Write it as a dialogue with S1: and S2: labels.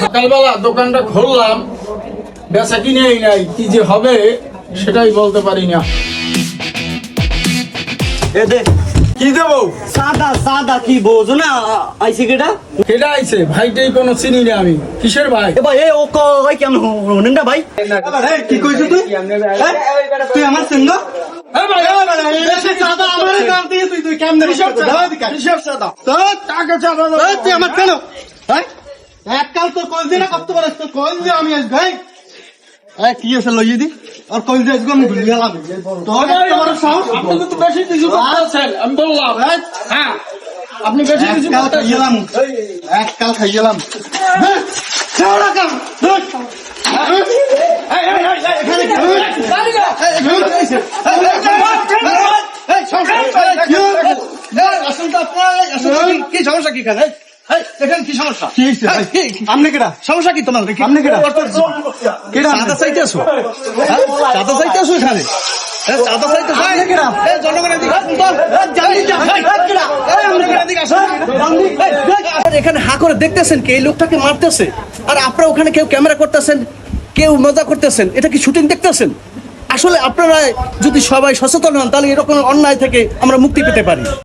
S1: সকালবেলা দোকানটা খুললাম, বেচা কিনেই নাই, কি যে হবে সেটাই বলতে পারি না। কি দেবো?
S2: সাদা সাদা কি বোঝো না আইসি কেটা
S1: কেটা আইছে? ভাইটাই কোনো চিনি না আমি। কিসের ভাই?
S2: এ ভাই এ ও কই কেমন হনেন না ভাই কি কইছ তুই তুই আমার সঙ্গ সাদা আমার কাম দিয়ে তুই কেমন হিসাব সাদা তো টাকা চাদা তুই আমার কেন হ্যাঁ এককাল তো কল দিনা কত বড় তো কল দিয়ে আমি আজ ভাই কি আছে লইয়ে দি আর কল দিয়ে আজকে আমি ভুলে গেলাম তোর এত বড় সাহস
S1: আপনি তো বেশি কিছু বলছেন, আমি বললাম। হ্যাঁ, আপনি বেশি কিছু
S2: খাইলাম এককাল খাইলাম কি সমস্যা কি খান এখানে কি সমস্যা আপনি কেটা সমস্যা কি তোমার আপনি কেটা চাঁদা চাইতে আসো চাঁদা চাইতে আসো এখানে এখানে হা করে দেখতেছেন কি এই লোকটাকে মারতেছে আর আপনারা ওখানে কেউ ক্যামেরা করতেছেন, কেউ মজা করতেছেন, এটা কি শুটিং দেখতেছেন? আসলে আপনারা যদি সবাই সচেতন হন তাহলে এরকম অন্যায় থেকে আমরা মুক্তি পেতে পারি।